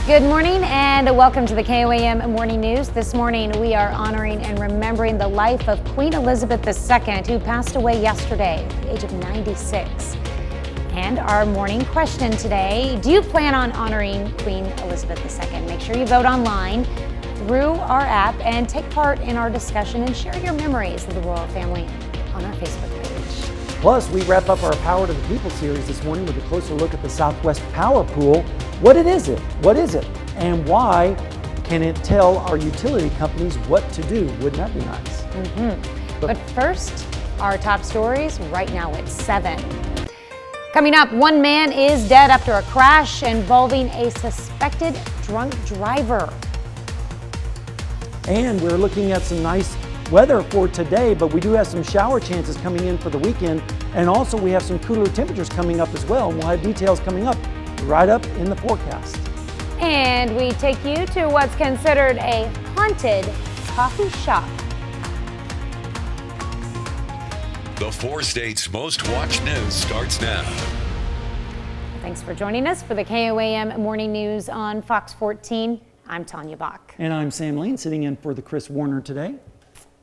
Good morning and welcome to the KOAM Morning News. This morning we are honoring and remembering the life of Queen Elizabeth II, who passed away yesterday at the age of 96. And our morning question today, do you plan on honoring Queen Elizabeth II? Make sure you vote online through our app and take part in our discussion and share your memories of the royal family on our Facebook page. Plus, we wrap up our Power to the People series this morning with a closer look at the Southwest Power Pool. What is it? And why can it tell our utility companies what to do? Wouldn't that be nice? But first, our top stories right now at 7. Coming up, one man is dead after a crash involving a suspected drunk driver. And we're looking at some nice weather for today, but we do have some shower chances coming in for the weekend. And also we have some cooler temperatures coming up as well. And we'll have details coming up right up in the forecast. And we take you to what's considered a haunted coffee shop. The 4 states' most watched news starts now. Thanks for joining us for the KOAM Morning News on Fox 14. I'm Tanya Bach. And I'm Sam Lane, sitting in for the Chris Warner today.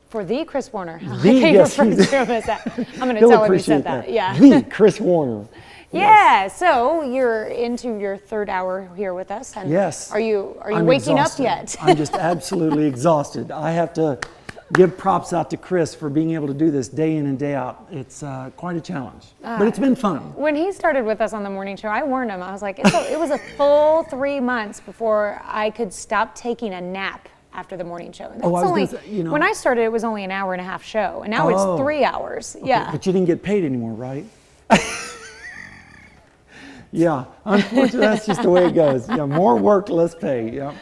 For the Chris Warner. Yes, I'm going to tell him you said that. Yeah. The Chris Warner. Yeah, yes. So you're into your third hour here with us. And yes. Are you I'm waking exhausted. up yet? I'm just absolutely exhausted. I have to give props out to Chris for being able to do this day in and day out. It's quite a challenge, but it's been fun. When he started with us on the morning show, I warned him. I was like, it was a full 3 months before I could stop taking a nap after the morning show. And when I started, it was only an hour and a half show, and now it's 3 hours. Okay, yeah. But you didn't get paid anymore, right? Yeah, unfortunately, that's just the way it goes. Yeah, more work, less pay. Yeah.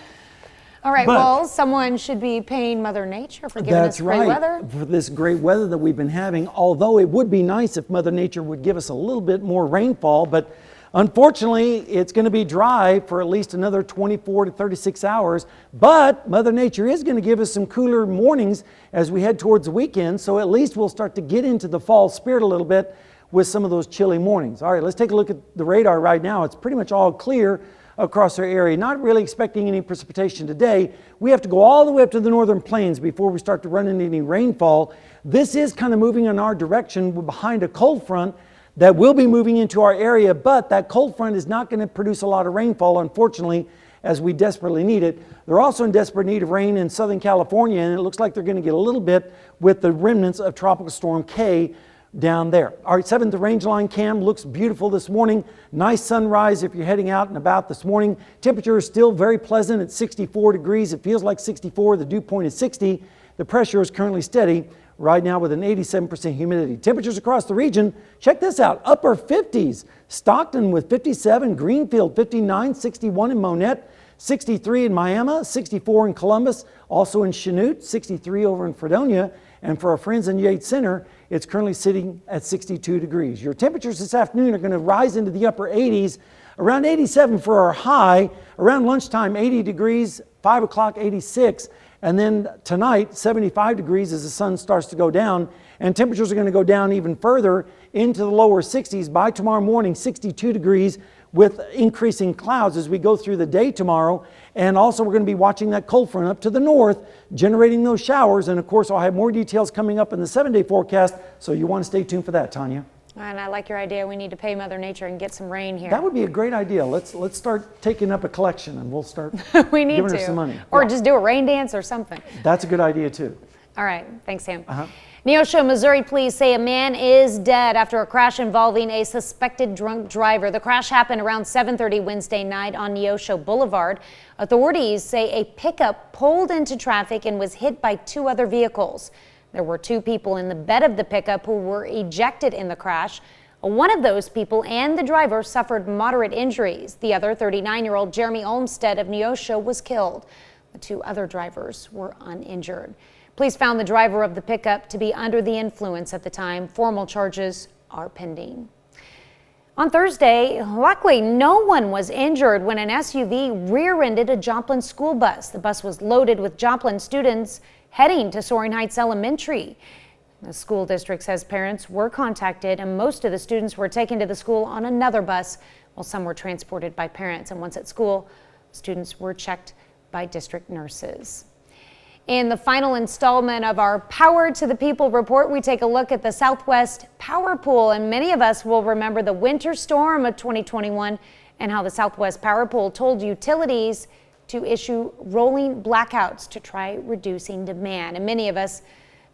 All right, well, someone should be paying Mother Nature for giving us great weather. For this great weather that we've been having, although it would be nice if Mother Nature would give us a little bit more rainfall, but unfortunately, it's going to be dry for at least another 24 to 36 hours, but Mother Nature is going to give us some cooler mornings as we head towards the weekend, so at least we'll start to get into the fall spirit a little bit with some of those chilly mornings. All right, let's take a look at the radar right now. It's pretty much all clear across our area. Not really expecting any precipitation today. We have to go all the way up to the northern plains before we start to run into any rainfall. This is kind of moving in our direction behind a cold front that will be moving into our area, but that cold front is not going to produce a lot of rainfall, unfortunately, as we desperately need it. They're also in desperate need of rain in Southern California, and it looks like they're going to get a little bit with the remnants of Tropical Storm K down there. All right, 7th, the Rangeline cam looks beautiful this morning. Nice sunrise if you're heading out and about this morning. Temperature is still very pleasant at 64 degrees. It feels like 64. The dew point is 60. The pressure is currently steady right now with an 87% humidity. Temperatures across the region, check this out, upper 50s. Stockton with 57, Greenfield 59, 61 in Monette, 63 in Miami, 64 in Columbus, also in Chanute, 63 over in Fredonia. And for our friends in Yates Center, it's currently sitting at 62 degrees. Your temperatures this afternoon are going to rise into the upper 80s, around 87 for our high, around lunchtime 80 degrees, 5 o'clock 86, and then tonight 75 degrees as the sun starts to go down, and temperatures are going to go down even further into the lower 60s by tomorrow morning, 62 degrees with increasing clouds as we go through the day tomorrow. And also we're going to be watching that cold front up to the north, generating those showers. And of course, I'll have more details coming up in the 7-day forecast, so you want to stay tuned for that, Tanya. And I like your idea. We need to pay Mother Nature and get some rain here. That would be a great idea. Let's start taking up a collection, and we'll start we need giving to. her some money. Or just do a rain dance or something. That's a good idea too. All right, thanks, Sam. Neosho, Missouri police say a man is dead after a crash involving a suspected drunk driver. The crash happened around 7:30 Wednesday night on Neosho Boulevard. Authorities say a pickup pulled into traffic and was hit by 2 other vehicles. There were 2 people in the bed of the pickup who were ejected in the crash. One of those people and the driver suffered moderate injuries. The other, 39-year-old Jeremy Olmstead of Neosho, was killed. The 2 other drivers were uninjured. Police found the driver of the pickup to be under the influence at the time. Formal charges are pending. On Thursday, luckily no one was injured when an SUV rear-ended a Joplin school bus. The bus was loaded with Joplin students heading to Soaring Heights Elementary. The school district says parents were contacted and most of the students were taken to the school on another bus, while some were transported by parents. And once at school, Students were checked by district nurses. In the final installment of our Power to the People report, we take a look at the Southwest Power Pool, and many of us will remember the winter storm of 2021 and how the Southwest Power Pool told utilities to issue rolling blackouts to try reducing demand. And many of us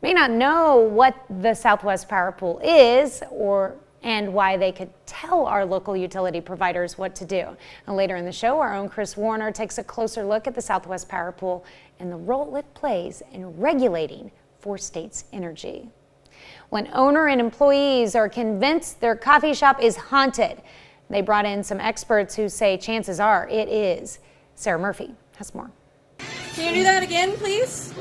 may not know what the Southwest Power Pool is and why they could tell our local utility providers what to do. And later in the show, our own Chris Warner takes a closer look at the Southwest Power Pool and the role it plays in regulating 4 states' energy. When owner and employees are convinced their coffee shop is haunted, they brought in some experts who say chances are it is. Sarah Murphy has more. Can you do that again, please?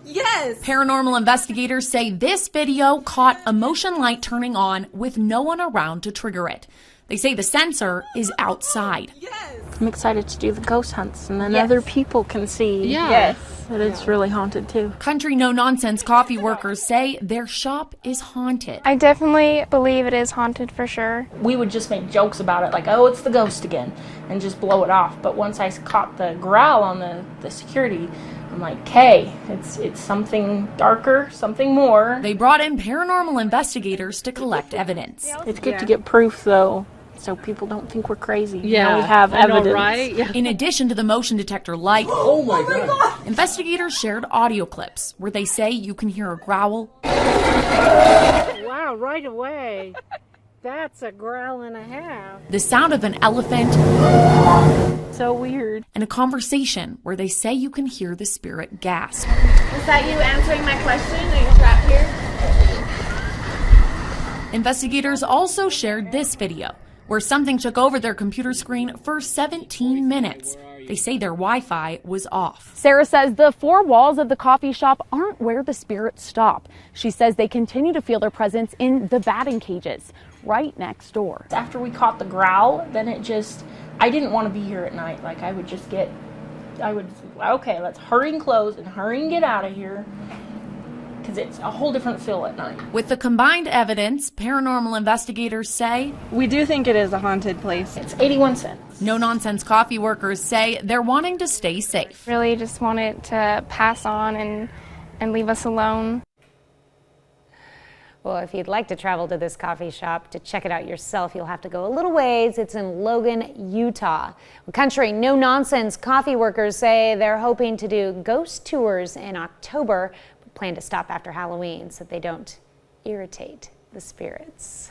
Yes! Paranormal investigators say this video caught a motion light turning on with no one around to trigger it. They say the sensor is outside. Yes! I'm excited to do the ghost hunts, and then other people can see that it's really haunted too. Country no-nonsense coffee workers say their shop is haunted. I definitely believe it is haunted for sure. We would just make jokes about it, like, oh, it's the ghost again, and just blow it off. But once I caught the growl on the security, I'm like, hey, it's something darker, something more. They brought in paranormal investigators to collect evidence. It's good to get proof, though, so people don't think we're crazy. Yeah, we have evidence. Know, right? Yeah. In addition to the motion detector light, investigators shared audio clips where they say you can hear a growl. Wow, right away. That's a growl and a half. The sound of an elephant. So weird. And a conversation where they say you can hear the spirit gasp. Is that you answering my question? Are you trapped here? Investigators also shared this video where something took over their computer screen for 17 minutes. They say their Wi-Fi was off. Sarah says the 4 walls of the coffee shop aren't where the spirits stop. She says they continue to feel their presence in the batting cages right next door. After we caught the growl, then I didn't want to be here at night. Like, okay, let's hurry and close and hurry and get out of here, because it's a whole different feel at night. With the combined evidence, paranormal investigators say We do think it is a haunted place. It's 81 cents. no-nonsense coffee workers say they're wanting to stay safe. Really just want it to pass on and leave us alone. Well, if you'd like to travel to this coffee shop to check it out yourself, you'll have to go a little ways. It's in Logan, Utah. Country no-nonsense coffee workers say they're hoping to do ghost tours in October, but plan to stop after Halloween so they don't irritate the spirits.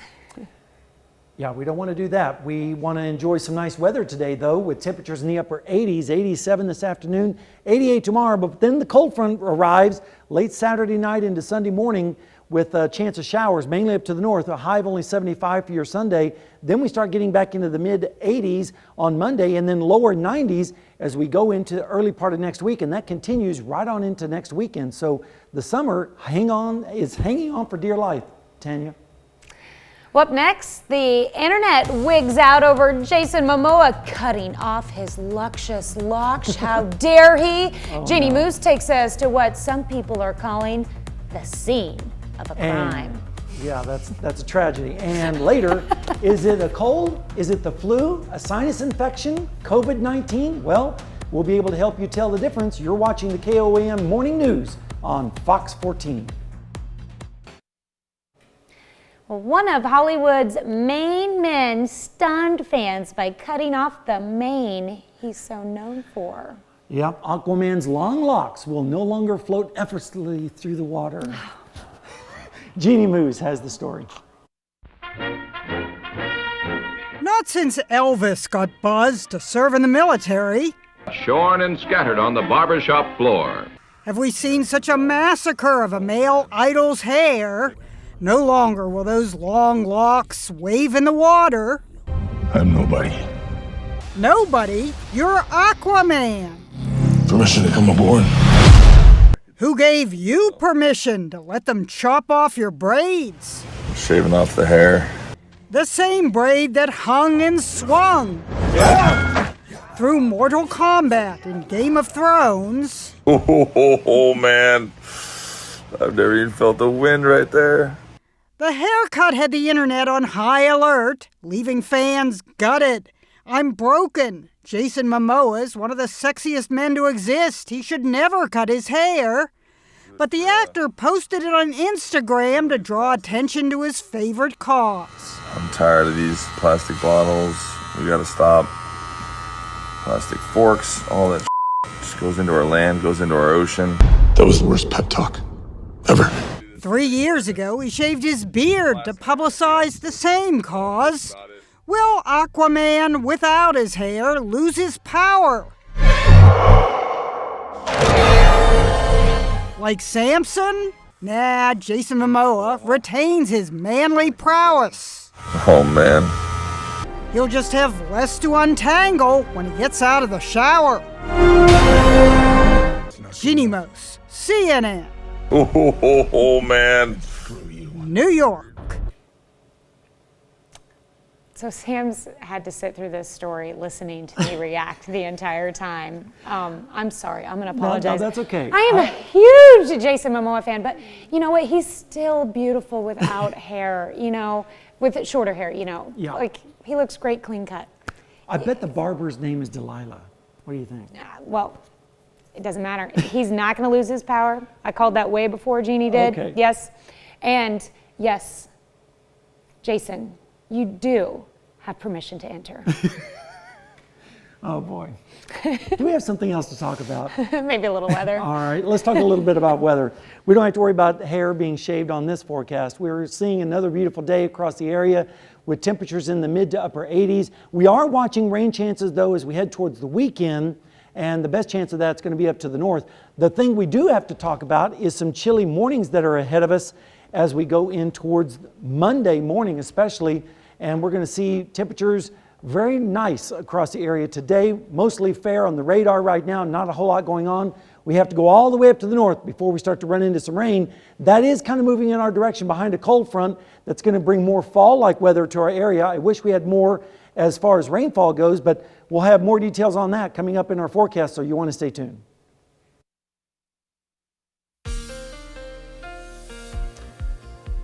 Yeah, we don't want to do that. We want to enjoy some nice weather today, though, with temperatures in the upper 80s, 87 this afternoon, 88 tomorrow. But then the cold front arrives late Saturday night into Sunday morning with a chance of showers, mainly up to the north, a high of only 75 for your Sunday. Then we start getting back into the mid-80s on Monday and then lower 90s as we go into the early part of next week, and that continues right on into next weekend. So the summer is hanging on for dear life. Tanya? Well, up next, the internet wigs out over Jason Momoa cutting off his luscious locks. How dare he? Jeannie Moose takes us to what some people are calling the scene of a crime. Yeah, that's a tragedy. And later, is it a cold? Is it the flu? A sinus infection? COVID-19? Well, we'll be able to help you tell the difference. You're watching the KOAM Morning News on Fox 14. Well, one of Hollywood's main men stunned fans by cutting off the mane he's so known for. Yep, Aquaman's long locks will no longer float effortlessly through the water. Jeannie Moose has the story. Not since Elvis got buzzed to serve in the military shorn and scattered on the barbershop floor have we seen such a massacre of a male idol's hair. No longer will those long locks wave in the water. I'm nobody. Nobody? You're Aquaman. Permission to come aboard? Who gave you permission to let them chop off your braids? Shaving off the hair. The same braid that hung and swung through Mortal Kombat in Game of Thrones. Oh, man. I've never even felt the wind right there. The haircut had the internet on high alert, leaving fans gutted. I'm broken. Jason Momoa is one of the sexiest men to exist. He should never cut his hair. But the actor posted it on Instagram to draw attention to his favorite cause. I'm tired of these plastic bottles. We gotta stop. Plastic forks, all that just goes into our land, goes into our ocean. That was the worst pep talk ever. 3 years ago, he shaved his beard to publicize the same cause. Will Aquaman without his hair lose his power? Like Samson? Nah, Jason Momoa retains his manly prowess. Oh man. He'll just have less to untangle when he gets out of the shower. Genimos, CNN. Oh man. New York. So Sam's had to sit through this story listening to me react the entire time. I'm sorry, I'm gonna apologize. No, that's okay. I am a huge Jason Momoa fan, but you know what? He's still beautiful without hair, you know, with shorter hair, you know. Yeah. Like, he looks great clean cut. I bet the barber's name is Delilah. What do you think? Well, it doesn't matter. He's not gonna lose his power. I called that way before Jeannie did. Okay. Yes. And yes, Jason, you do have permission to enter. Oh boy. Do we have something else to talk about? Maybe a little weather. All right, let's talk a little bit about weather. We don't have to worry about hair being shaved on this forecast. We're seeing another beautiful day across the area with temperatures in the mid to upper 80s. We are watching rain chances though as we head towards the weekend, and the best chance of that's going to be up to the north. The thing we do have to talk about is some chilly mornings that are ahead of us as we go in towards Monday morning especially, and we're going to see temperatures very nice across the area today, mostly fair on the radar right now, not a whole lot going on. We have to go all the way up to the north before we start to run into some rain. That is kind of moving in our direction behind a cold front that's going to bring more fall-like weather to our area. I wish we had more as far as rainfall goes, but we'll have more details on that coming up in our forecast, so you want to stay tuned.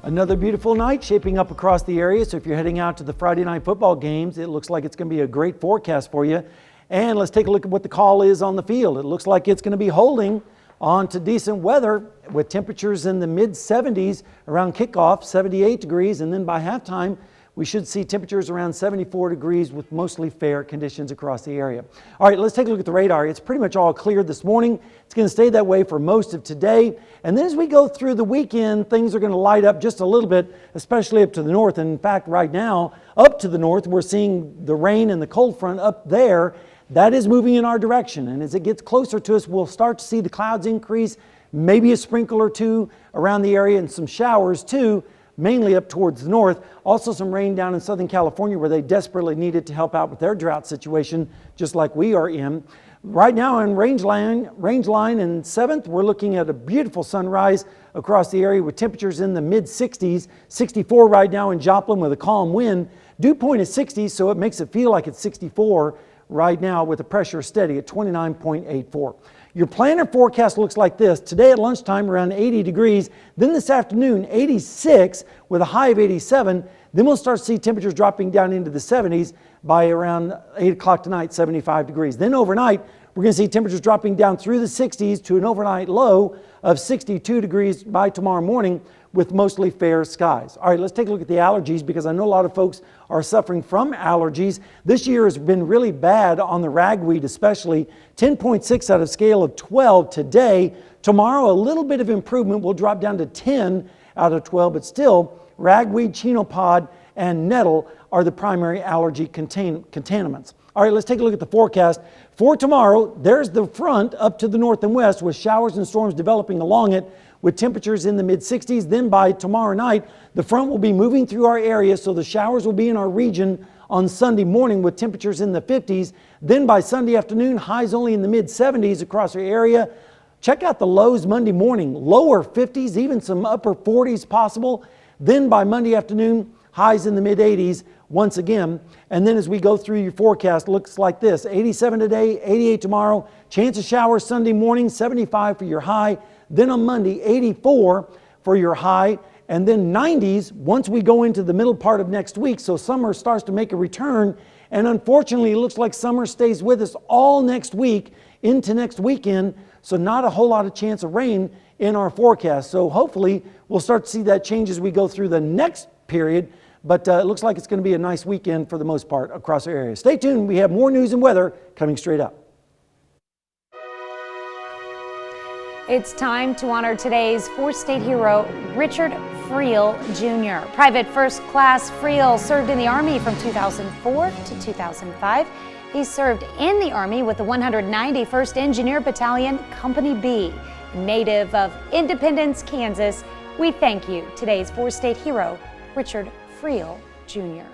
Another beautiful night shaping up across the area, so if you're heading out to the Friday night football games, it looks like it's going to be a great forecast for you. And let's take a look at what the call is on the field. It looks like it's going to be holding on to decent weather with temperatures in the mid-70s around kickoff, 78 degrees, and then by halftime, we should see temperatures around 74 degrees with mostly fair conditions across the area. All right, let's take a look at the radar. It's pretty much all clear this morning. It's going to stay that way for most of today. And then as we go through the weekend, things are going to light up just a little bit, especially up to the north. And in fact, right now, up to the north, we're seeing the rain and the cold front up there. That is moving in our direction. And as it gets closer to us, we'll start to see the clouds increase, maybe a sprinkle or two around the area and some showers too, mainly up towards the north. Also some rain down in Southern California where they desperately need it to help out with their drought situation, just like we are in. Right now in Rangeline and 7th, we're looking at a beautiful sunrise across the area with temperatures in the mid-60s, 64 right now in Joplin with a calm wind. Dew point is 60, so it makes it feel like it's 64 right now with the pressure steady at 29.84. Your planner forecast looks like this. Today at lunchtime around 80 degrees, then this afternoon 86 with a high of 87. Then we'll start to see temperatures dropping down into the 70s by around 8 o'clock tonight, 75 degrees. Then overnight, we're going to see temperatures dropping down through the 60s to an overnight low of 62 degrees by tomorrow morning with mostly fair skies. All right, let's take a look at the allergies because I know a lot of folks are suffering from allergies. This year has been really bad on the ragweed especially. 10.6 out of scale of 12 today. Tomorrow, a little bit of improvement. We'll drop down to 10 out of 12, but still, ragweed, chenopod, and nettle are the primary allergy contaminants. All right, let's take a look at the forecast. For tomorrow, there's the front up to the north and west with showers and storms developing along it with temperatures in the mid-60s. Then by tomorrow night, the front will be moving through our area, so the showers will be in our region on Sunday morning with temperatures in the 50s. Then by Sunday afternoon, highs only in the mid-70s across our area. Check out the lows Monday morning, lower 50s, even some upper 40s possible. Then by Monday afternoon, highs in the mid-80s once again. And then as we go through your forecast, looks like this. 87 today, 88 tomorrow. Chance of showers Sunday morning, 75 for your high. Then on Monday, 84 for your high. and then 90s once we go into the middle part of next week. So summer starts to make a return, and unfortunately it looks like summer stays with us all next week into next weekend, so not a whole lot of chance of rain in our forecast. So hopefully we'll start to see that change as we go through the next period, but it looks like it's going to be a nice weekend for the most part across our area. Stay tuned, we have more news and weather coming straight up. It's time to honor today's four-state hero, Richard Friel Jr. Private First Class Friel served in the Army from 2004 to 2005. He served in the Army with the 191st Engineer Battalion, Company B. Native of Independence, Kansas, we thank you, today's four-state hero, Richard Friel Jr.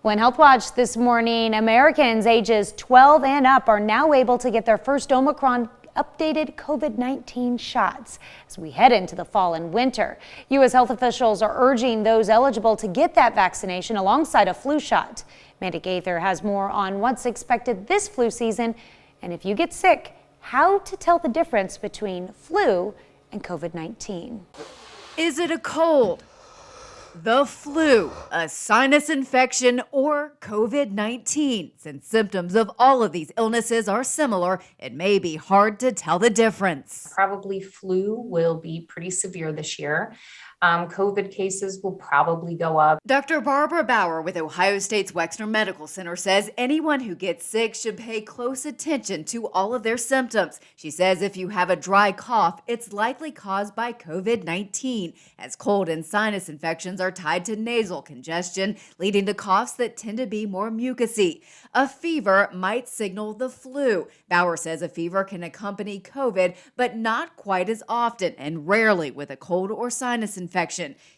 Well, in Health Watch this morning, Americans ages 12 and up are now able to get their first Omicron updated COVID-19 shots as we head into the fall and winter. U.S. health officials are urging those eligible to get that vaccination alongside a flu shot. Mandy Gaither has more on what's expected this flu season, and if you get sick, how to tell the difference between flu and COVID-19. Is it a cold, the flu, a sinus infection, or COVID-19? Since symptoms of all of these illnesses are similar, it may be hard to tell the difference. Probably flu will be pretty severe this year. COVID cases will probably go up. Dr. Barbara Bauer with Ohio State's Webster Medical Center says anyone who gets sick should pay close attention to all of their symptoms. She says if you have a dry cough, it's likely caused by COVID-19, as cold and sinus infections are tied to nasal congestion, leading to coughs that tend to be more mucousy. A fever might signal the flu. Bauer says a fever can accompany COVID, but not quite as often and rarely with a cold or sinus infection.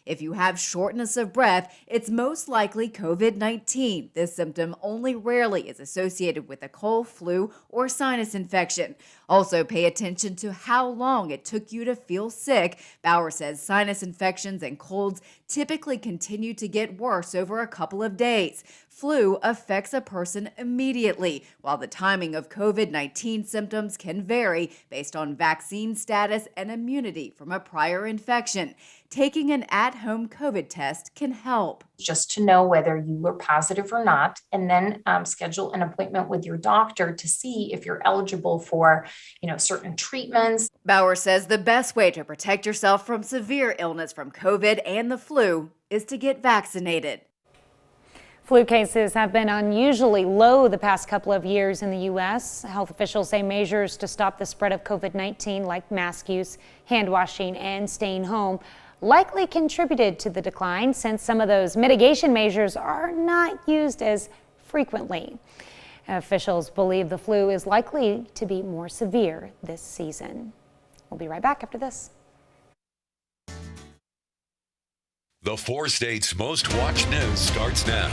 If you have shortness of breath, it's most likely COVID-19. This symptom only rarely is associated with a cold, flu, or sinus infection. Also, pay attention to how long it took you to feel sick. Bauer says sinus infections and colds typically continue to get worse over a couple of days. Flu affects a person immediately, while the timing of COVID-19 symptoms can vary based on vaccine status and immunity from a prior infection. Taking an at-home COVID test can help. Just to know whether you were positive or not, and then schedule an appointment with your doctor to see if you're eligible for, certain treatments. Bauer says the best way to protect yourself from severe illness from COVID and the flu is to get vaccinated. Flu cases have been unusually low the past couple of years in the U.S. Health officials say measures to stop the spread of COVID-19, like mask use, hand washing, and staying home, likely contributed to the decline, since some of those mitigation measures are not used as frequently. Officials believe the flu is likely to be more severe this season. We'll be right back after this. The four states' most watched news starts now.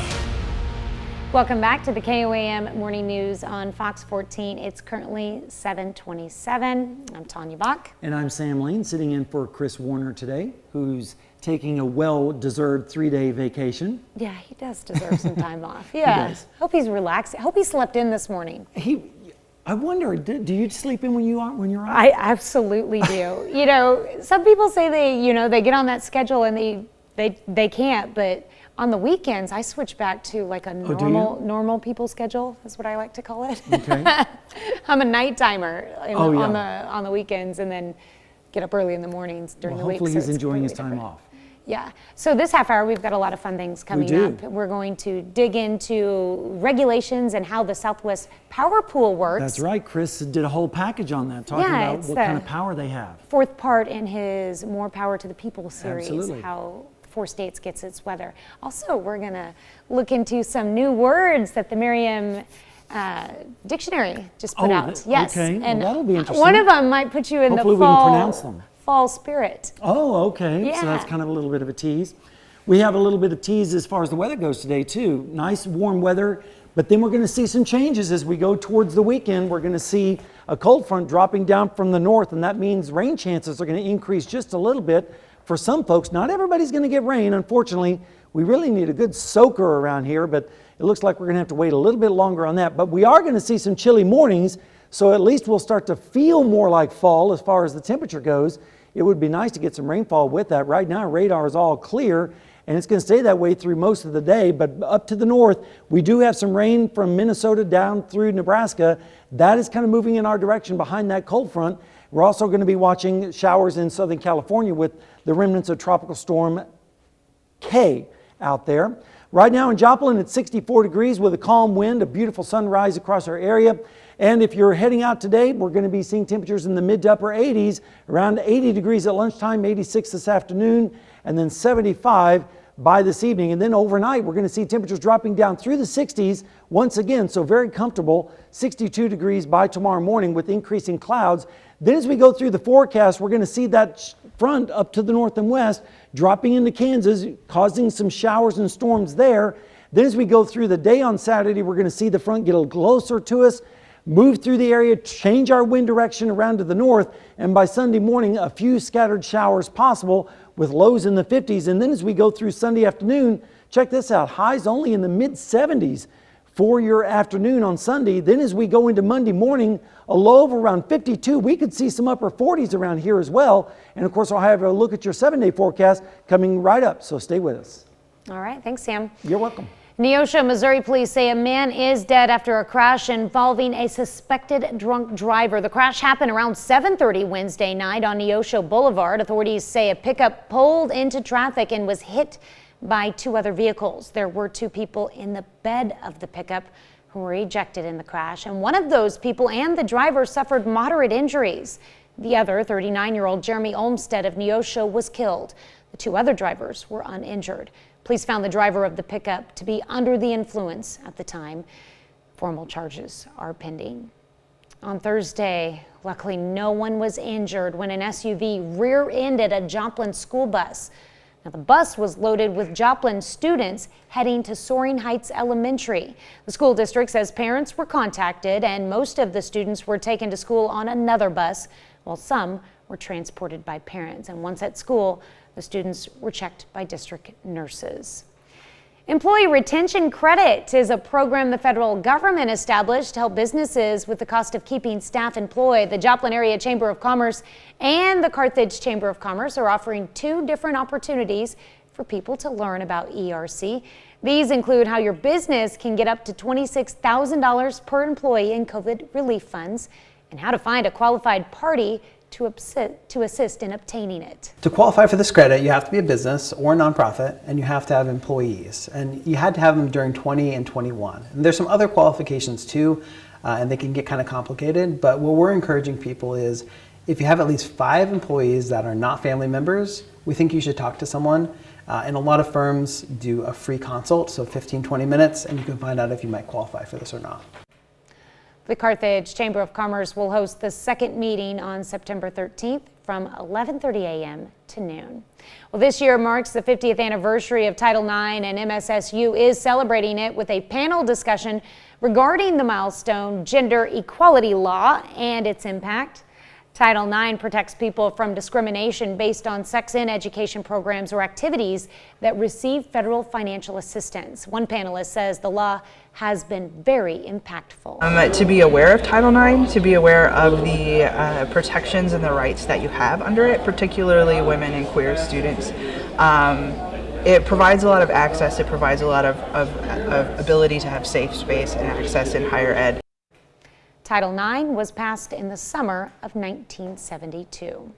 Welcome back to the KOAM Morning News on Fox 14. It's currently 7:27. I'm Tanya Bach. And I'm Sam Lane, sitting in for Chris Warner today, who's taking a well-deserved 3-day vacation. Yeah, he does deserve some time off. Yeah. He does. Hope he's relaxed. Hope he slept in this morning. I wonder, do you sleep in when you're out? I absolutely do. Some people say they get on that schedule and they can't, but on the weekends I switch back to like a normal people schedule, is what I like to call it. Okay. I'm a night timer on the weekends, and then get up early in the mornings during the week. Hopefully he's enjoying his time off. Yeah. So this half hour, we've got a lot of fun things coming up. We're going to dig into regulations and how the Southwest Power Pool works. That's right. Chris did a whole package on that, talking about what kind of power they have. Fourth part in his More Power to the People series, Absolutely. how 4 states gets its weather. Also, we're going to look into some new words that the Merriam dictionary just put out. Yes. Okay. And that'll be interesting. One of them might put you in Hopefully the fall. we can pronounce them. Fall spirit. Oh, okay. Yeah. So that's kind of a little bit of a tease. We have a little bit of tease as far as the weather goes today, too. Nice warm weather, but then we're going to see some changes as we go towards the weekend. We're going to see a cold front dropping down from the north, and that means rain chances are going to increase just a little bit for some folks. Not everybody's going to get rain, unfortunately. We really need a good soaker around here, but it looks like we're going to have to wait a little bit longer on that. But we are going to see some chilly mornings, so at least we'll start to feel more like fall as far as the temperature goes. it would be nice to get some rainfall with that. Right now, radar is all clear, and it's going to stay that way through most of the day. But up to the north, we do have some rain from Minnesota down through Nebraska. That is kind of moving in our direction behind that cold front. We're also going to be watching showers in Southern California with the remnants of Tropical Storm K out there. Right now in Joplin, it's 64 degrees with a calm wind, a beautiful sunrise across our area. And if you're heading out today, we're going to be seeing temperatures in the mid to upper 80s, around 80 degrees at lunchtime, 86 this afternoon, and then 75 by this evening. And then overnight, we're going to see temperatures dropping down through the 60s once again, so very comfortable, 62 degrees by tomorrow morning with increasing clouds. Then as we go through the forecast, we're going to see that front up to the north and west, dropping into Kansas, causing some showers and storms there. Then as we go through the day on Saturday, we're going to see the front get a little closer to us, move through the area, change our wind direction around to the north, and by Sunday morning, a few scattered showers possible with lows in the 50s. And then as we go through Sunday afternoon, check this out, highs only in the mid 70s for your afternoon on Sunday. Then as we go into Monday morning, a low of around 52. We could see some upper 40s around here as well. And of course, I'll have a look at your 7-day forecast coming right up. So stay with us. All right. Thanks, Sam. You're welcome. Neosho, Missouri police say a man is dead after a crash involving a suspected drunk driver. The crash happened around 7:30 Wednesday night on Neosho Boulevard. Authorities say a pickup pulled into traffic and was hit by 2 other vehicles. There were 2 people in the bed of the pickup who were ejected in the crash, and one of those people and the driver suffered moderate injuries. The other, 39-year-old Jeremy Olmstead of Neosho, was killed. The 2 other drivers were uninjured. Police found the driver of the pickup to be under the influence at the time. Formal charges are pending. On Thursday, luckily no one was injured when an SUV rear-ended a Joplin school bus. Now, the bus was loaded with Joplin students heading to Soaring Heights Elementary. The school district says parents were contacted and most of the students were taken to school on another bus, while some were transported by parents. And once at school, the students were checked by district nurses. Employee retention credit is a program the federal government established to help businesses with the cost of keeping staff employed. The Joplin Area Chamber of Commerce and the Carthage Chamber of Commerce are offering 2 different opportunities for people to learn about ERC. These include how your business can get up to $26,000 per employee in COVID relief funds and how to find a qualified party to assist in obtaining it. To qualify for this credit, you have to be a business or a nonprofit, and you have to have employees. And you had to have them during 20 and 21. And there's some other qualifications too, and they can get kind of complicated. But what we're encouraging people is, if you have at least 5 employees that are not family members, we think you should talk to someone. And a lot of firms do a free consult, so 15, 20 minutes, and you can find out if you might qualify for this or not. The Carthage Chamber of Commerce will host the second meeting on September 13th from 11:30 a.m. to noon. Well, this year marks the 50th anniversary of Title IX, and MSSU is celebrating it with a panel discussion regarding the milestone gender equality law and its impact. Title IX protects people from discrimination based on sex in education programs or activities that receive federal financial assistance. One panelist says the law has been very impactful. To be aware of Title IX, to be aware of the protections and the rights that you have under it, particularly women and queer students. It provides a lot of access, it provides a lot of ability to have safe space and access in higher ed. Title IX was passed in the summer of 1972.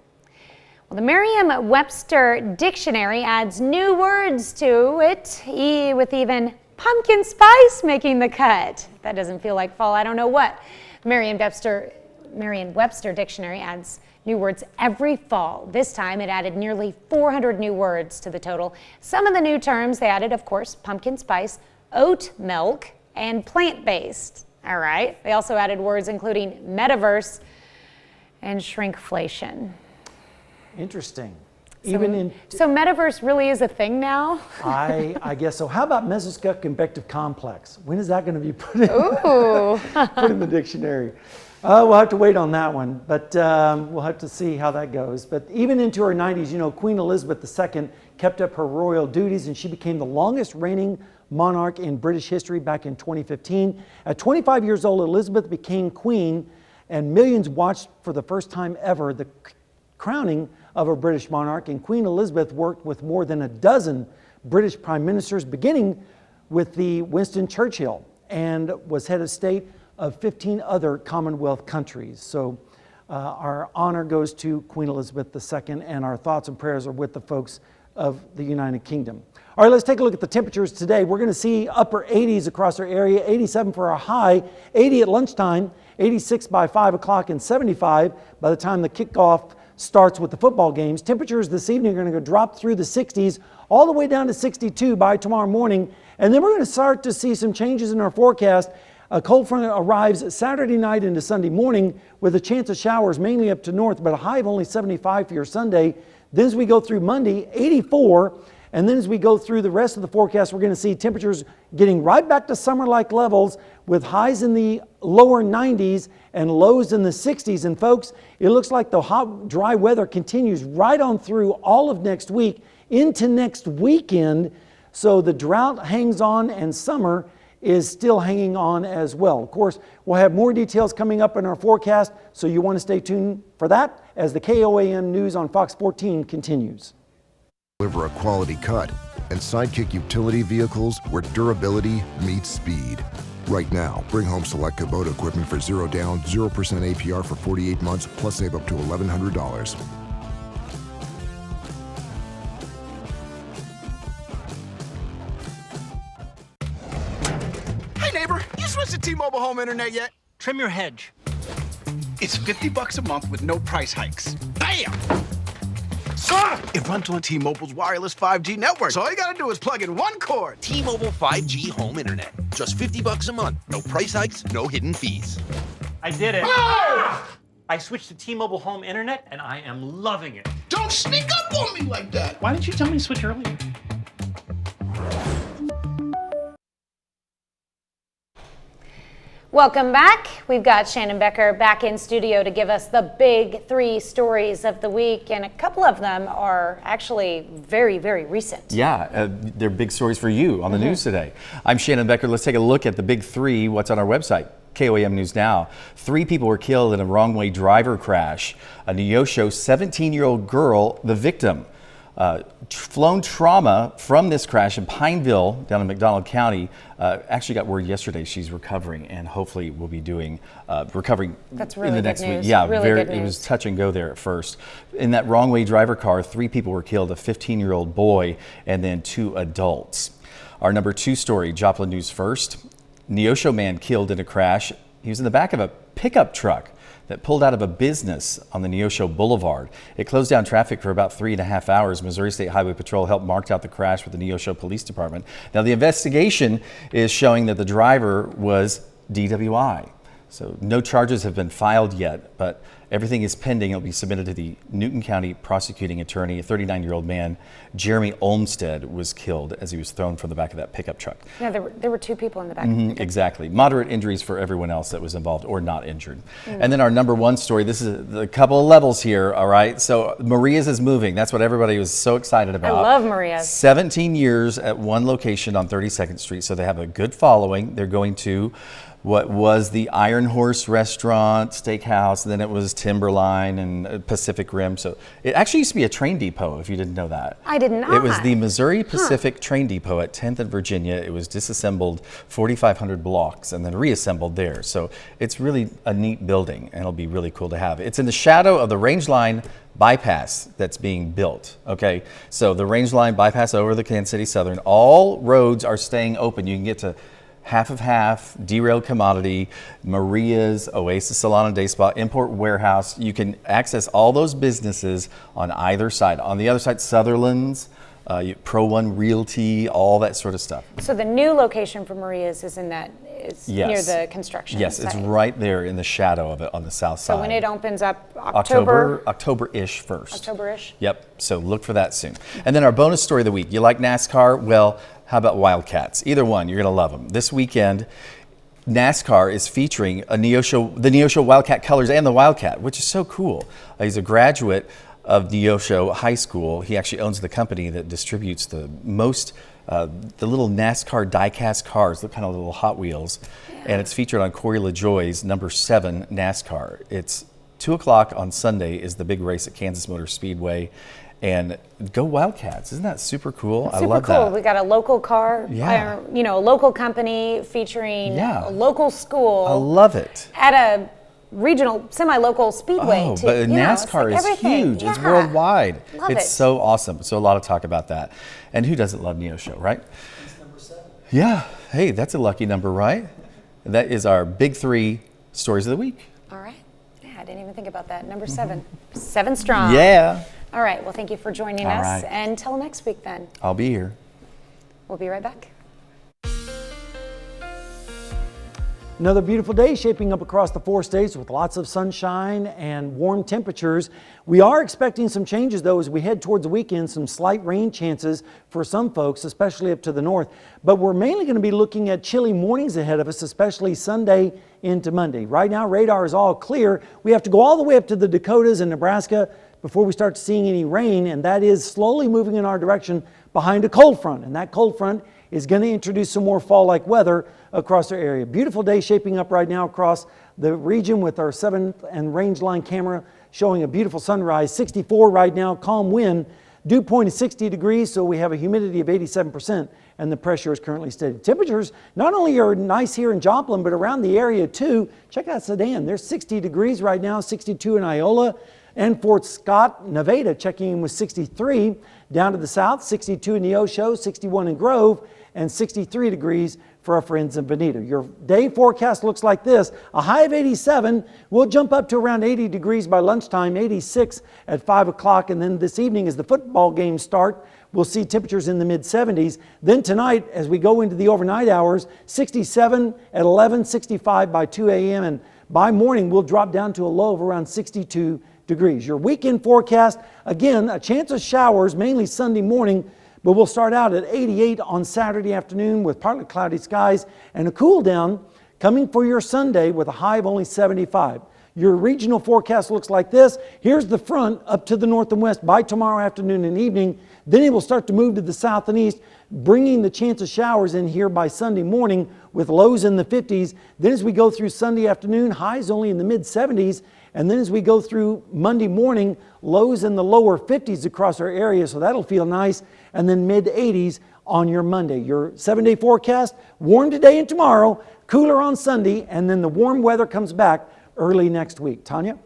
Well, the Merriam-Webster dictionary adds new words to it, with even pumpkin spice making the cut. If that doesn't feel like fall, I don't know what. Merriam-Webster dictionary adds new words every fall. This time it added nearly 400 new words to the total. Some of the new terms they added, of course, pumpkin spice, oat milk, and plant-based. All right. They also added words including metaverse and shrinkflation. Interesting. So metaverse really is a thing now? I guess so. How about mesogut convective complex? When is that going to be put in, put in the dictionary? We'll have to wait on that one, but we'll have to see how that goes. But even into her 90s, you know, Queen Elizabeth II kept up her royal duties, and she became the longest reigning monarch in British history back in 2015. At 25 years old, Elizabeth became queen, and millions watched for the first time ever the crowning of a British monarch, and Queen Elizabeth worked with more than a dozen British prime ministers, beginning with the Winston Churchill, and was head of state of 15 other Commonwealth countries. So our honor goes to Queen Elizabeth II, and our thoughts and prayers are with the folks of the United Kingdom. All right, let's take a look at the temperatures today. We're going to see upper 80s across our area, 87 for our high, 80 at lunchtime, 86 by 5 o'clock, and 75 by the time the kickoff starts with the football games. Temperatures this evening are going to drop through the 60s all the way down to 62 by tomorrow morning. And then we're going to start to see some changes in our forecast. A cold front arrives Saturday night into Sunday morning with a chance of showers mainly up to north, but a high of only 75 for your Sunday. Then as we go through Monday, 84. And then as we go through the rest of the forecast, we're going to see temperatures getting right back to summer-like levels with highs in the lower 90s and lows in the 60s. And folks, it looks like the hot, dry weather continues right on through all of next week into next weekend. So the drought hangs on and summer is still hanging on as well. Of course, we'll have more details coming up in our forecast, so you want to stay tuned for that as the KOAM news on Fox 14 continues. Deliver a quality cut and Sidekick utility vehicles where durability meets speed. Right now, bring home select Kubota equipment for 0 down, 0% APR for 48 months, plus save up to $1,100. Hey neighbor, you switched to T-Mobile home internet yet? Trim your hedge. It's $50 a month with no price hikes. Bam! It runs on T-Mobile's wireless 5G network, so all you gotta do is plug in one cord. T-Mobile 5G home internet. Just $50 a month. No price hikes, no hidden fees. I did it. Ah! I switched to T-Mobile home internet, and I am loving it. Don't sneak up on me like that. Why didn't you tell me to switch earlier? Welcome back. We've got Shannon Becker back in studio to give us the big 3 stories of the week, and a couple of them are actually very, very recent. Yeah, they're big stories for you on the news today. I'm Shannon Becker. Let's take a look at the big 3, what's on our website. KOAM News Now. 3 people were killed in a wrong-way driver crash. A Neosho 17-year-old girl, the victim. Flown trauma from this crash in Pineville down in McDonald County. Actually got word yesterday she's recovering, and hopefully will be doing recovering really in the next news. week. Yeah, really very. Good news. It was touch and go there at first. In that wrong way driver car, 3 people were killed: a 15-year-old boy and then 2 adults. Our number 2 story, Joplin News First. Neosho man killed in a crash. He was in the back of a pickup truck that pulled out of a business on the Neosho Boulevard. It closed down traffic for about 3.5 hours. Missouri State Highway Patrol helped mark out the crash with the Neosho Police Department. Now, the investigation is showing that the driver was DWI. So no charges have been filed yet, but everything is pending. It'll be submitted to the Newton County prosecuting attorney. A 39-year-old man, Jeremy Olmstead, was killed as he was thrown from the back of that pickup truck. Yeah, there were 2 people in the back. Exactly. Moderate injuries for everyone else that was involved or not injured. And then our number 1 story, this is a couple of levels here, all right? So Maria's is moving. That's what everybody was so excited about. I love Maria's. 17 years at one location on 32nd Street, so they have a good following. They're going to what was the Iron Horse Restaurant, Steakhouse, and then it was Timberline and Pacific Rim. So it actually used to be a train depot, if you didn't know that. I did not. It was the Missouri Pacific Train Depot at 10th and Virginia. It was disassembled 4,500 blocks and then reassembled there. So it's really a neat building, and it'll be really cool to have. It's in the shadow of the Rangeline Bypass that's being built. Okay, so the Rangeline Bypass over the Kansas City Southern, all roads are staying open. You can get to Half of Half, Derailed Commodity, Maria's, Oasis Salon and Day Spa, Import Warehouse. You can access all those businesses on either side. On the other side, Sutherland's, Pro One Realty, all that sort of stuff. So the new location for Maria's is in that, it's near the construction Yes, site. it's right there in the shadow of it on the south side. So when it opens up October-ish first. October-ish? Yep, so look for that soon. And then our bonus story of the week. You like NASCAR? Well, how about Wildcats? Either one, you're going to love them. This weekend, NASCAR is featuring the Neosho Wildcat colors and the Wildcat, which is so cool. He's a graduate of Neosho High School. He actually owns the company that distributes the little NASCAR die-cast cars, the kind of little Hot Wheels. Yeah. And it's featured on Corey LaJoie's number 7 NASCAR. It's 2 o'clock on Sunday is the big race at Kansas Motor Speedway. And go Wildcats. Isn't that super cool? I love that. We got a local car, Yeah. a local company featuring a local school. I love it. At a regional, semi-local speedway. Oh, too. but You know, it's NASCAR like is everything. huge. It's Yeah. worldwide. Love It's it. so awesome. So a lot of talk about that. And who doesn't love Neosho, right? It's number 7. Yeah. Hey, that's a lucky number, right? That is our big 3 stories of the week. All right. Yeah, I didn't even think about that. Number 7. 7 strong. Yeah. All right. Well, thank you for joining All us. right. And until next week, then. I'll be here. We'll be right back. Another beautiful day shaping up across the 4 states with lots of sunshine and warm temperatures. We are expecting some changes though as we head towards the weekend, some slight rain chances for some folks, especially up to the north. But we're mainly going to be looking at chilly mornings ahead of us, especially Sunday into Monday. Right now, radar is all clear. We have to go all the way up to the Dakotas and Nebraska before we start seeing any rain, and that is slowly moving in our direction behind a cold front. And that cold front is going to introduce some more fall-like weather across our area. Beautiful day shaping up right now across the region with our 7th and Rangeline camera showing a beautiful sunrise. 64 right now, calm wind. Dew point is 60 degrees, so we have a humidity of 87% and the pressure is currently steady. Temperatures not only are nice here in Joplin, but around the area too. Check out Sedan. There's 60 degrees right now, 62 in Iola. And Fort Scott, Nevada, checking in with 63. Down to the south, 62 in Neosho, 61 in Grove, and 63 degrees for our friends in Bonita. Your day forecast looks like this. A high of 87. We'll jump up to around 80 degrees by lunchtime, 86 at 5 o'clock. And then this evening as the football games start, we'll see temperatures in the mid-70s. Then tonight, as we go into the overnight hours, 67 at 11, 65 by 2 a.m. And by morning, we'll drop down to a low of around 62 degrees. Your weekend forecast, again, a chance of showers, mainly Sunday morning, but we'll start out at 88 on Saturday afternoon with partly cloudy skies and a cool down coming for your Sunday with a high of only 75. Your regional forecast looks like this. Here's the front up to the north and west by tomorrow afternoon and evening. Then it will start to move to the south and east, bringing the chance of showers in here by Sunday morning with lows in the 50s. Then as we go through Sunday afternoon, highs only in the mid 70s. And then as we go through Monday morning, lows in the lower 50s across our area, so that'll feel nice. And then mid 80s on your Monday. Your 7-day forecast, warm today and tomorrow, cooler on Sunday, and then the warm weather comes back early next week. Tanya?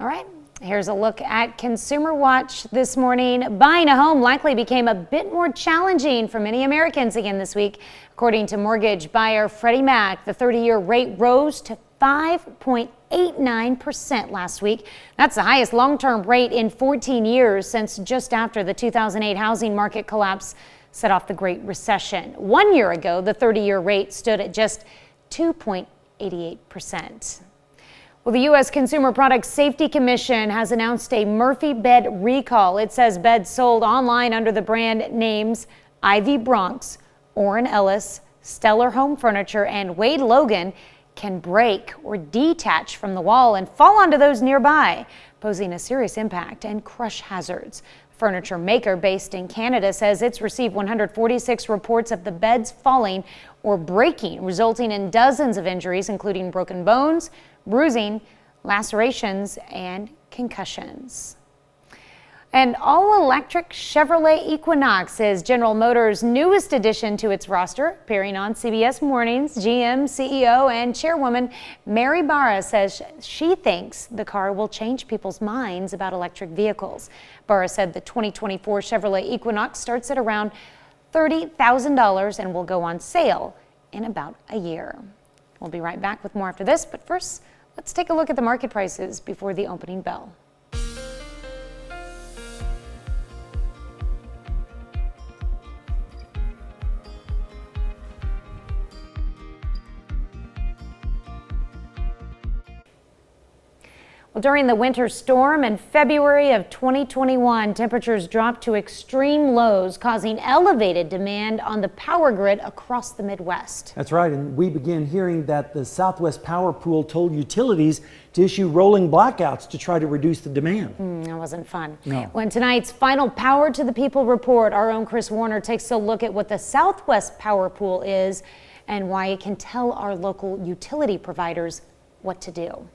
All right. Here's a look at Consumer Watch this morning. Buying a home likely became a bit more challenging for many Americans again this week. According to mortgage buyer Freddie Mac, the 30-year rate rose to 5.89% last week. That's the highest long-term rate in 14 years since just after the 2008 housing market collapse set off the Great Recession. 1 year ago, the 30-year rate stood at just 2.88%. Well, the U.S. Consumer Product Safety Commission has announced a Murphy bed recall. It says beds sold online under the brand names Ivy Bronx, Orrin Ellis, Stellar Home Furniture, and Wade Logan can break or detach from the wall and fall onto those nearby, posing a serious impact and crush hazards. Furniture maker based in Canada says it's received 146 reports of the beds falling or breaking, resulting in dozens of injuries, including broken bones, bruising, lacerations, and concussions. An all-electric Chevrolet Equinox is General Motors' newest addition to its roster. Appearing on CBS Mornings, GM CEO and chairwoman Mary Barra says she thinks the car will change people's minds about electric vehicles. Barra said the 2024 Chevrolet Equinox starts at around $30,000 and will go on sale in about a year. We'll be right back with more after this, but first, let's take a look at the market prices before the opening bell. Well, during the winter storm in February of 2021, temperatures dropped to extreme lows, causing elevated demand on the power grid across the Midwest. That's right, and we began hearing that the Southwest Power Pool told utilities to issue rolling blackouts to try to reduce the demand. That wasn't fun. No. When tonight's final Power to the People report, our own Chris Warner takes a look at what the Southwest Power Pool is and why it can tell our local utility providers what to do.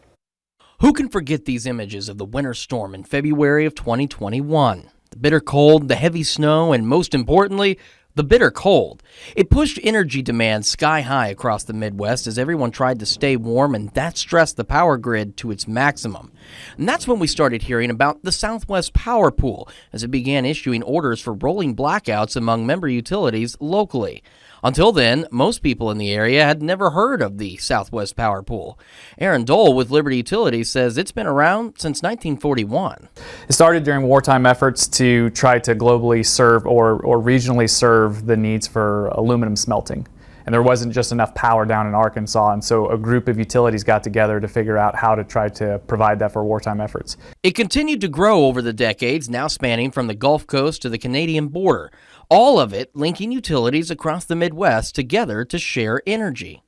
Who can forget these images of the winter storm in February of 2021? The bitter cold, the heavy snow, and most importantly, the bitter cold. It pushed energy demand sky high across the Midwest as everyone tried to stay warm, and that stressed the power grid to its maximum. And that's when we started hearing about the Southwest Power Pool as it began issuing orders for rolling blackouts among member utilities locally. Until then, most people in the area had never heard of the Southwest Power Pool. Aaron Dole with Liberty Utilities says it's been around since 1941. It started during wartime efforts to try to globally serve or regionally serve the needs for aluminum smelting. And there wasn't just enough power down in Arkansas, and so a group of utilities got together to figure out how to try to provide that for wartime efforts. It continued to grow over the decades, now spanning from the Gulf Coast to the Canadian border. All of it linking utilities across the Midwest together to share energy.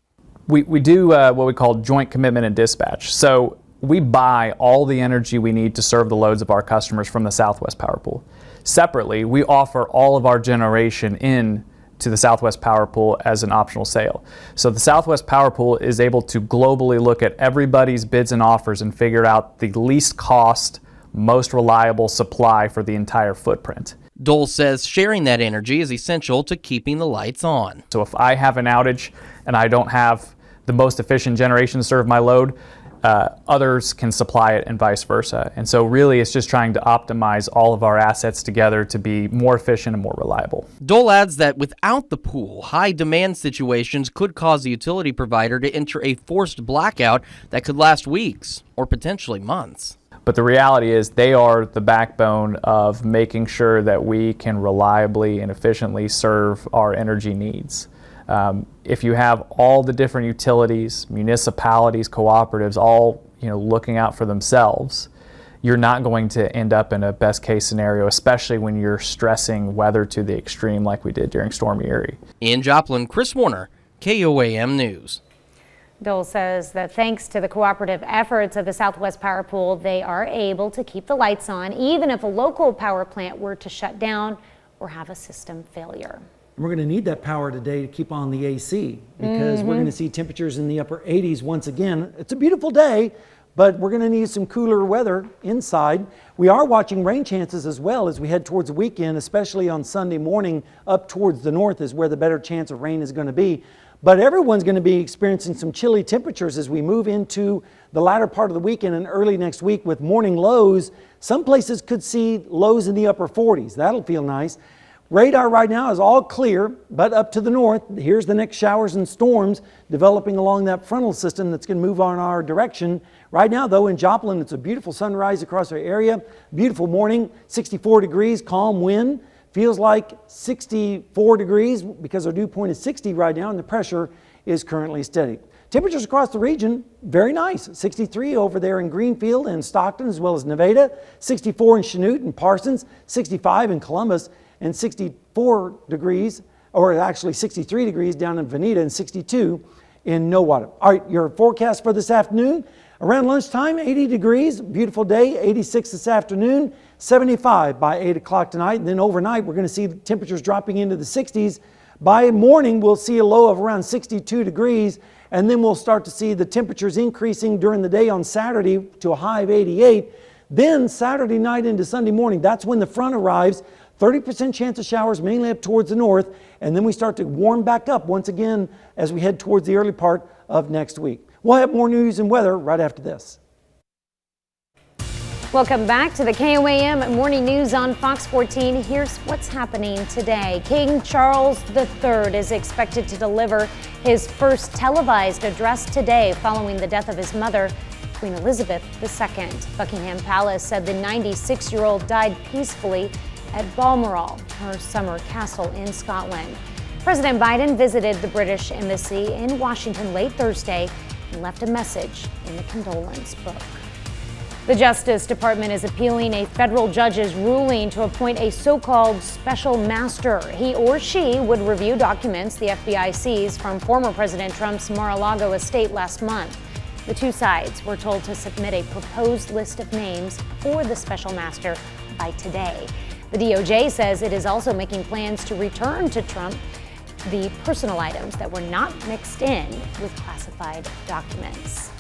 We do what we call joint commitment and dispatch. So we buy all the energy we need to serve the loads of our customers from the Southwest Power Pool. Separately, we offer all of our generation in to the Southwest Power Pool as an optional sale. So the Southwest Power Pool is able to globally look at everybody's bids and offers and figure out the least cost, most reliable supply for the entire footprint. Dole says sharing that energy is essential to keeping the lights on. So if I have an outage and I don't have the most efficient generation to serve my load, others can supply it and vice versa. And so really it's just trying to optimize all of our assets together to be more efficient and more reliable. Dole adds that without the pool, high demand situations could cause the utility provider to enter a forced blackout that could last weeks or potentially months. But the reality is they are the backbone of making sure that we can reliably and efficiently serve our energy needs. If you have all the different utilities, municipalities, cooperatives, all looking out for themselves, you're not going to end up in a best case scenario, especially when you're stressing weather to the extreme like we did during Storm Erie. In Joplin, Chris Warner, KOAM News. Dole says that thanks to the cooperative efforts of the Southwest Power Pool, they are able to keep the lights on even if a local power plant were to shut down or have a system failure. We're going to need that power today to keep on the AC because we're going to see temperatures in the upper 80s once again. It's a beautiful day, but we're going to need some cooler weather inside. We are watching rain chances as well as we head towards the weekend, especially on Sunday morning. Up towards the north is where the better chance of rain is going to be. But everyone's going to be experiencing some chilly temperatures as we move into the latter part of the weekend and early next week with morning lows. Some places could see lows in the upper 40s. That'll feel nice. Radar right now is all clear, but up to the north, here's the next showers and storms developing along that frontal system that's going to move on our direction. Right now, though, in Joplin, it's a beautiful sunrise across our area. Beautiful morning, 64 degrees, calm wind. Feels like 64 degrees because our dew point is 60 right now and the pressure is currently steady. Temperatures across the region, very nice. 63 over there in Greenfield and Stockton as well as Nevada, 64 in Chanute and Parsons, 65 in Columbus, and 64 degrees, or actually 63 degrees down in Veneta and 62 in Nowata. All right, your forecast for this afternoon. Around lunchtime, 80 degrees, beautiful day, 86 this afternoon, 75 by 8 o'clock tonight. And then overnight, we're going to see temperatures dropping into the 60s. By morning, we'll see a low of around 62 degrees, and then we'll start to see the temperatures increasing during the day on Saturday to a high of 88. Then Saturday night into Sunday morning, that's when the front arrives. 30% chance of showers mainly up towards the north, and then we start to warm back up once again as we head towards the early part of next week. We'll have more news and weather right after this. Welcome back to the KOAM Morning News on Fox 14. Here's what's happening today. King Charles III is expected to deliver his first televised address today following the death of his mother, Queen Elizabeth II. Buckingham Palace said the 96-year-old died peacefully at Balmoral, her summer castle in Scotland. President Biden visited the British Embassy in Washington late Thursday and left a message in the condolence book. The Justice Department is appealing a federal judge's ruling to appoint a so-called special master. He or she would review documents the FBI seized from former President Trump's Mar-a-Lago estate last month. The two sides were told to submit a proposed list of names for the special master by today. The DOJ says it is also making plans to return to Trump the personal items that were not mixed in with classified documents.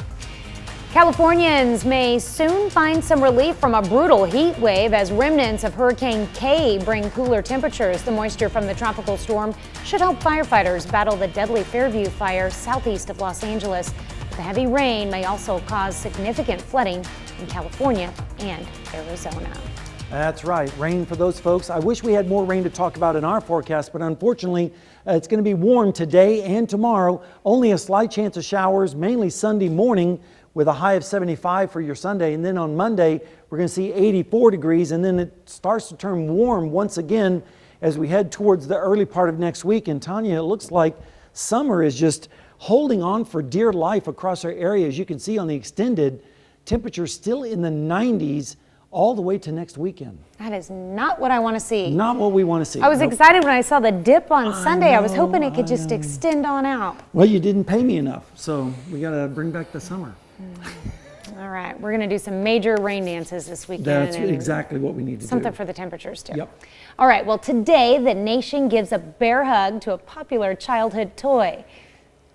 Californians may soon find some relief from a brutal heat wave as remnants of Hurricane K bring cooler temperatures. The moisture from the tropical storm should help firefighters battle the deadly Fairview fire southeast of Los Angeles. The heavy rain may also cause significant flooding in California and Arizona. That's right, rain for those folks. I wish we had more rain to talk about in our forecast, but unfortunately, it's going to be warm today and tomorrow. Only a slight chance of showers, mainly Sunday morning, with a high of 75 for your Sunday. And then on Monday, we're going to see 84 degrees, and then it starts to turn warm once again as we head towards the early part of next week. And Tanya, it looks like summer is just holding on for dear life across our area. As you can see on the extended, temperatures still in the 90s all the way to next weekend. That is not what I want to see. Not what we want to see. I was excited when I saw the dip on Sunday. I was hoping it could just extend on out. Well, you didn't pay me enough, so we got to bring back the summer. All right, we're going to do some major rain dances this weekend. That's exactly what we need to do. Something for the temperatures too. Yep. All right, well today the nation gives a bear hug to a popular childhood toy.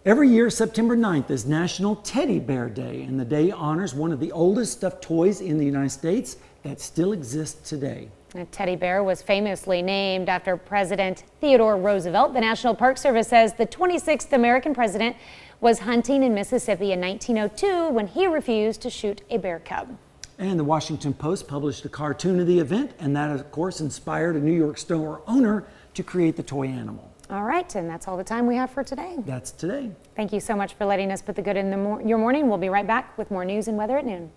Every year, September 9th is National Teddy Bear Day, and the day honors one of the oldest stuffed toys in the United States that still exists today. A teddy bear was famously named after President Theodore Roosevelt. The National Park Service says the 26th American president was hunting in Mississippi in 1902 when he refused to shoot a bear cub. And the Washington Post published a cartoon of the event, and that, of course, inspired a New York store owner to create the toy animal. All right, and that's all the time we have for today. That's today. Thank you so much for letting us put the good in your morning. We'll be right back with more news and weather at noon.